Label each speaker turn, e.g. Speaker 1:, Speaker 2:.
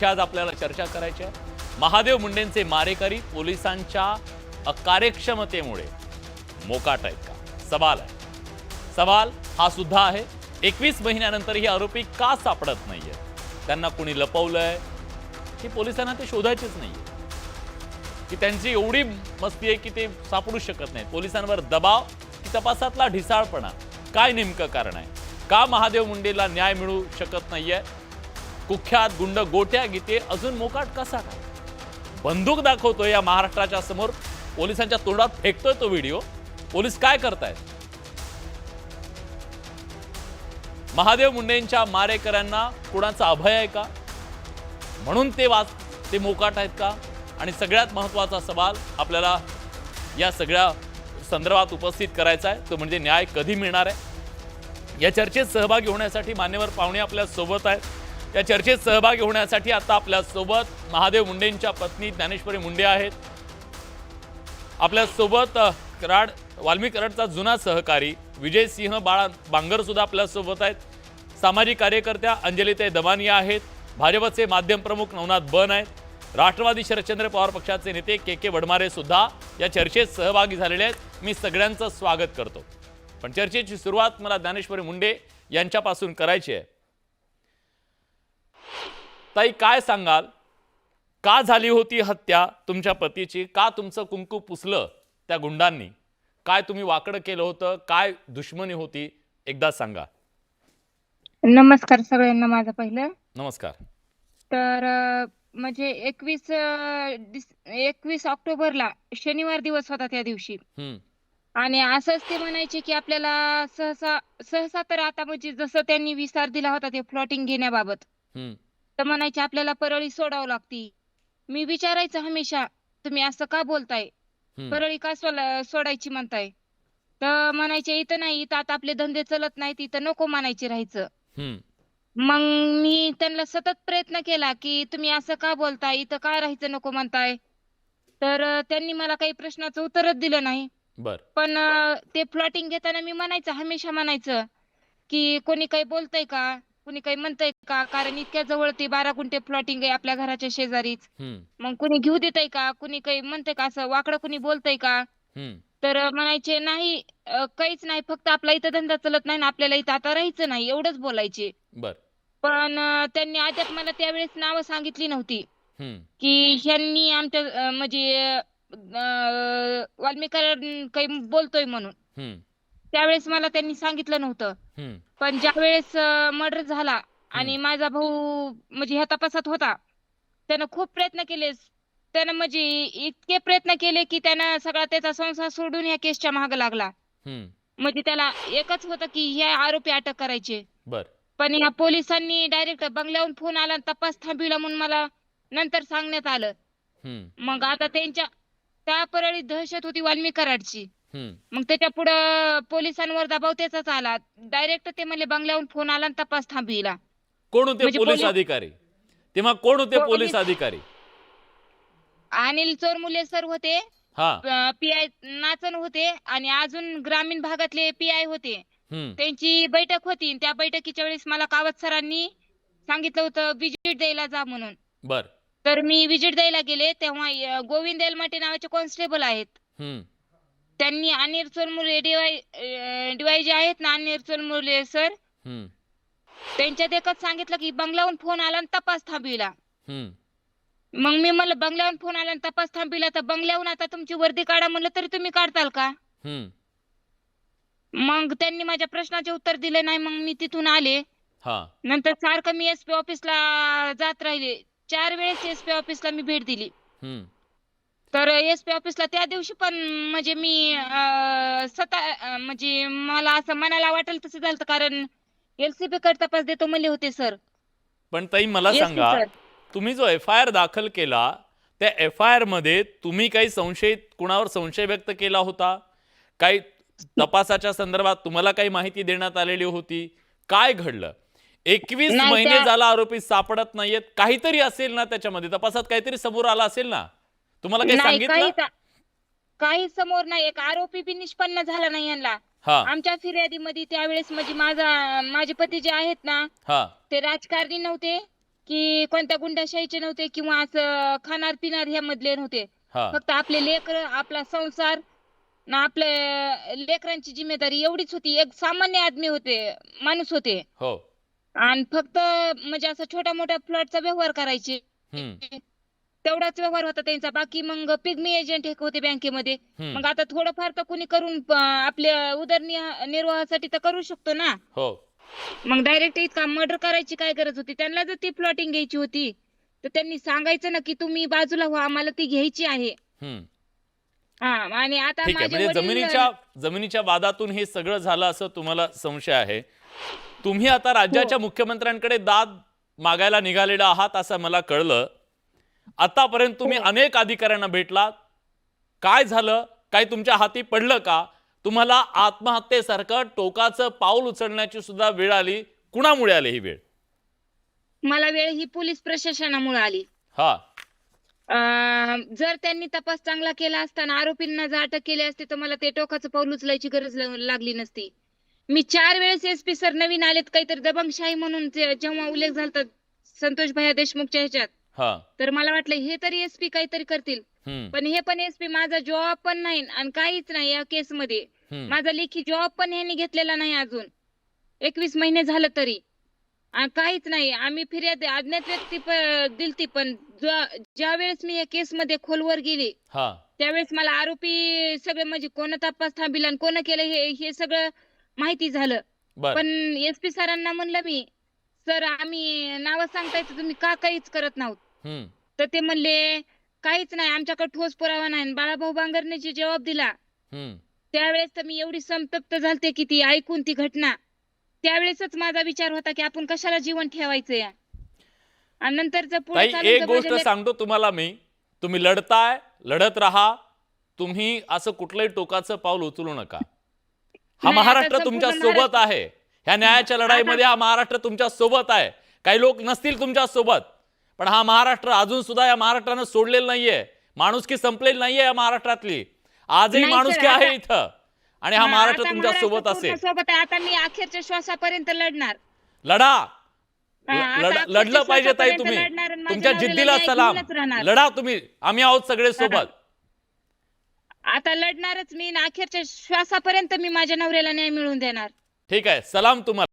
Speaker 1: आज आपल्याला चर्चा करायची आहे। महादेव मुंडेंचे मारेकरी पोलिसांच्या अकार्यक्षमतेमुळे मोकाट आहेत का? सवाल आहे। सवाल हा सुद्धा आहे, 21 महिन्यानंतरही आरोपी का सापडत नाहीये? त्यांना कोणी लपवलंय की पोलिसांना ते शोधायचेच नाहीये? की त्यांची एवढी मस्ती आहे की ते सापडू शकत नाहीत? पोलिसांवर दबाव की तपासातला ढिसाळपणा? काय नेमकं कारण आहे? का महादेव मुंडेला न्याय मिळू शकत नाहीये? कुख्यात गुंड गोट्या गीते अजून मोकाट कसा काय? बंदूक दाखवतोय या महाराष्ट्राच्या समोर, पोलिसांच्या तोंडात फेकतोय तो व्हिडिओ। पोलीस काय करतायत? महादेव मुंडेंच्या मारेकऱ्यांना कुणाचा अभय आहे का? म्हणून ते मोकाट आहेत का? आणि सगळ्यात महत्त्वाचा सवाल आपल्याला या सगळ्या संदर्भात उपस्थित करायचा आहे, तो म्हणजे न्याय कधी मिळणार आहे? या चर्चेत सहभागी होण्यासाठी मान्यवर पाहुणे आपल्या सोबत आहेत। या चर्चेत सहभागी होण्यासाठी आता आपल्या सोबत महादेव मुंडेंच्या पत्नी ज्ञानेश्वरी मुंडे आहेत। आपल्या सोबत वाल्मिक कराडचा जुना सहकारी विजय सिंह बांगर सुद्धा आपल्या सोबत आहेत। सामाजिक कार्यकर्त्या अंजलीताई दमानी आहेत। भाजपचे माध्यम प्रमुख नवनाथ बन आहेत। राष्ट्रवादी शरदचंद्र पवार पक्षाचे नेते के वडमारे सुद्धा या चर्चेत सहभागी झालेले आहेत। मी सगळ्यांचं स्वागत करतो। पण चर्चेची सुरुवात मला ज्ञानेश्वरी मुंडे यांच्यापासून करायची आहे। ताई, काय सांगाल, का झाली होती हत्या तुमच्या पतीची? का तुमचं कुंकू पुसलं त्या गुंडांनी? काय तुम्ही वाकडं केलं होतं? काय दुश्मनी होती? एकदा सांगा।
Speaker 2: नमस्कार सगळ्यांना माझं पहिलं।
Speaker 1: नमस्कार।
Speaker 2: तर म्हणजे 21 ऑक्टोबरला शनिवार दिवस होता त्या दिवशी। आणि असंच ते म्हणायचे की आपल्याला सहसा तर आता म्हणजे जसं त्यांनी विस्तार दिला होता ते प्लॉटिंग घेण्याबाबत, तर म्हणायचे आपल्याला परळी सोडावं लागती। मी विचारायचं हमेशा, तुम्ही असं का बोलताय? परळी का सोडायची म्हणताय? तर म्हणायचे इथं नाही, इथं आता आपले धंदे चलत नाहीत, इथं नको म्हणायचे राहायचं। मग मी त्यांना सतत प्रयत्न केला की तुम्ही असं का बोलताय, इथं का राहायचं नको म्हणताय? तर त्यांनी मला काही प्रश्नाचं उत्तरच दिलं नाही। पण ते प्लॉटिंग घेताना मी हमेशा म्हणायचं की कोणी काही बोलतंय का, कुणी काही म्हणतंय का? कारण इतक्या जवळ ते 12 गुंठे प्लॉटिंग आहे आपल्या घराच्या शेजारीच। मग कुणी घेऊ देतंय का, कुणी काही म्हणतंय का, असं वाकडं कुणी बोलतंय का? तर म्हणायचे नाही, काहीच नाही, फक्त आपला इथं धंदा चलत नाही ना, आपल्याला इथं आता राहायचं नाही, एवढंच बोलायचे। पण त्यांनी अद्याप मला त्यावेळेस नावं सांगितली नव्हती की ह्यांनी आमच्या म्हणजे वाल्मिक कराड काही बोलतोय म्हणून। त्यावेळेस मला त्यांनी सांगितलं नव्हतं। पण ज्यावेळेस मर्डर झाला आणि माझा भाऊ म्हणजे ह्या तपासात होता, त्यानं खूप प्रयत्न केले। त्यानं म्हणजे इतके प्रयत्न केले की त्यानं सगळा त्याचा संसार सोडून या केसच्या मागे लागला। म्हणजे त्याला एकच होतं की ह्या आरोपी अटक करायचे। पण या पोलिसांनी डायरेक्ट बंगल्यावरून फोन आला आणि तपास थांबविला म्हणून मला नंतर सांगण्यात आलं। मग आता त्या परळीत दहशत होती वाल्मिक कराडची। मग त्याच्या पुढं पोलिसांवर दबाव त्याचाच आला। डायरेक्ट ते म्हणले बंगल्यावरून फोन आला आणि तपास थांबविला।
Speaker 1: कोण होते
Speaker 2: म्हणजे
Speaker 1: पोलीस अधिकारी तेव्हा? कोण होते पोलीस अधिकारी?
Speaker 2: अनिल चोरमुले सर होते, पीआय नाचन होते आणि अजून ग्रामीण भागातले पीआय होते। त्यांची बैठक होती। त्या बैठकीच्या वेळेस मला कावत सरांनी सांगितलं होतं विजिट द्यायला जा म्हणून। तर मी विजिट द्यायला गेले तेव्हा गोविंद एलमाटे नावाचे कॉन्स्टेबल आहेत, त्यांनी अनिल चोरमुले डीवाय जे आहेत ना, अनिल चोरमुले सर, त्यांच्या देखत सांगितलं की बंगल्यावरून फोन आला आणि तपास थांबविला। मग मी म्हणलं बंगल्यावरून फोन आला आणि तपास थांबविला, तर बंगल्यावरून आता तुमची वर्दी काढा म्हणलं तरी तुम्ही काढताल का? मग त्यांनी माझ्या प्रश्नाचे उत्तर दिले नाही। मग मी तिथून आले। नंतर सारखं मी एसपी ऑफिसला जात राहिले। 4 वेळेस एसपी ऑफिसला मी भेट दिली। तर एसपी ऑफिसला त्या दिवशी पण म्हणजे मी म्हणजे मला असं मनाला वाटेल तसं झालं, कारण एलसीबी कडे तपास देतो म्हणले होते सर।
Speaker 1: पण ताई मला सांगा, तुम्ही जो FIR दाखल केला त्या FIR मध्ये तुम्ही काही कुणावर संशय व्यक्त केला होता? काही तपासाच्या संदर्भात तुम्हाला काही माहिती देण्यात आलेली होती? काय घडलं? 21 महिने झाला आरोपी सापडत नाहीयेत, काहीतरी असेल ना त्याच्यामध्ये? तपासात काहीतरी समोर आला असेल ना? तुम्हाला काही सांगितलं?
Speaker 2: काही समोर नाही, एक आरोपी बी निष्पन्न झाला नाही यांना। आमच्या फिर्यादीमध्ये त्यावेळेस म्हणजे माझे पती जे आहेत ना, ते राजकारणी नव्हते की कोणत्या गुंडाशाहीचे नव्हते किंवा असं खाणार पिणार ह्या मधले नव्हते.
Speaker 1: हा
Speaker 2: फक्त आपले लेकर, आपला संसार ना आपल्या लेकरांची जिम्मेदारी एवढीच होती. एक सामान्य आदमी होते, माणूस होते.
Speaker 1: हो
Speaker 2: आणि फक्त म्हणजे असं छोट्या मोठ्या प्लॉटचा व्यवहार करायचे. तेवढाच व्यवहार होता त्यांचा. बाकी मग पिग्मी एजंट एक होते बँकेमध्ये. मग आता थोडंफार तर कोणी करून आपल्या उदरनिर्वाहासाठी तर करू शकतो ना.
Speaker 1: हो
Speaker 2: मग डायरेक्ट इतका मर्डर करायची काय गरज होती? त्यांना जर ती प्लॉटिंग घ्यायची होती तर त्यांनी सांगायचं ना की तुम्ही बाजूला व्हा, आम्हाला ती घ्यायची आहे. हा आणि आता
Speaker 1: ठीक आहे.
Speaker 2: माझे
Speaker 1: म्हणजे
Speaker 2: वडील
Speaker 1: जमिनीच्या वादातून हे सगळं झालं असं तुम्हाला संशय आहे. तुम्ही आता राज्याच्या मुख्यमंत्र्यांकडे दाद मागायला निघालेला आहात असं मला कळलं. आतापर्यंत तुम्ही अनेक अधिकाऱ्यांना भेटलात. काय झालं? काय तुमच्या हाती पडलं का? तुम्हाला आत्महत्येसारखं टोकाचं पाऊल उचलण्याची सुद्धा वेळ आली. कुणामुळे आली ही वेळ?
Speaker 2: मला वेळ ही पोलीस प्रशासनामुळे आली.
Speaker 1: हा
Speaker 2: जर त्यांनी तपास चांगला केला असता आणि आरोपींना जर अटक केली असती तर मला ते टोकाचं पाऊल उचलायची गरज लागली नसती. मी 4 वेळेस एसपी सर नवीन आलेत काहीतरी दबंगशाही म्हणून जेव्हा उल्लेख झाला संतोष भैया देशमुखच्या ह्याच्यात, तर मला वाटलं हे तरी एसपी काहीतरी करतील. पण हे पण एसपी माझा जॉब पण नाही आणि काहीच नाही या केस मध्ये. माझा लेखी जॉब पण ह्यांनी घेतलेला नाही अजून 21 महिने झालं तरी. काहीच नाही. आम्ही फिर्याद अज्ञात व्यक्ती दिलती, पण ज्या वेळेस मी या केस मध्ये खोलवर गेले त्यावेळेस मला आरोपी सगळे म्हणजे कोण तपास थांबिला आणि कोण केलं हे सगळं माहिती झालं. पण एसपी सरांना म्हणलं मी, सर आम्ही नाव सांगताय तर तुम्ही का काहीच करत नाहीत? तर ते म्हणले काहीच नाही, आमच्याकडे ठोस पुरावा नाही. बाळाभाऊ बांगरने जे जबाब दिला त्यावेळेस तर मी एवढी संतप्त झालते की ती ऐकून ती घटना, त्यावेळेसच माझा विचार होता की आपण कशाला जीवन ठेवायचं या. आणि नंतर पुढे
Speaker 1: एक गोष्ट सांगतो तुम्हाला मी, तुम्ही लढताय, लढत राहा. तुम्ही असं कुठलंही टोकाचं पाऊल उचलू नका. हा महाराष्ट्र तुमच्या सोबत आहे. ह्या न्यायाच्या लढाईमध्ये हा महाराष्ट्र तुमच्या सोबत आहे. काही लोक नसतील तुमच्या सोबत, पण हा महाराष्ट्र अजून सुद्धा या महाराष्ट्रानं सोडलेलं नाहीये. माणुसकी संपलेली नाहीये या महाराष्ट्रातली. आजही माणुसकी आहे इथं आणि हा महाराष्ट्र तुमच्या सोबत असेल.
Speaker 2: सोबत आहे. आता मी अखेरच्या श्वासापर्यंत लढणार.
Speaker 1: लढा. लढलं पाहिजे ताई. तुम्ही तुमच्या जिद्दीला सलाम. लढा तुम्ही. आम्ही आहोत सगळे सोबत.
Speaker 2: आता लढणारच मी. अखेरच्या श्वासापर्यंत मी माझ्या नवऱ्याला न्याय मिळवून देणार.
Speaker 1: ठीक आहे. सलाम तुम्हाला.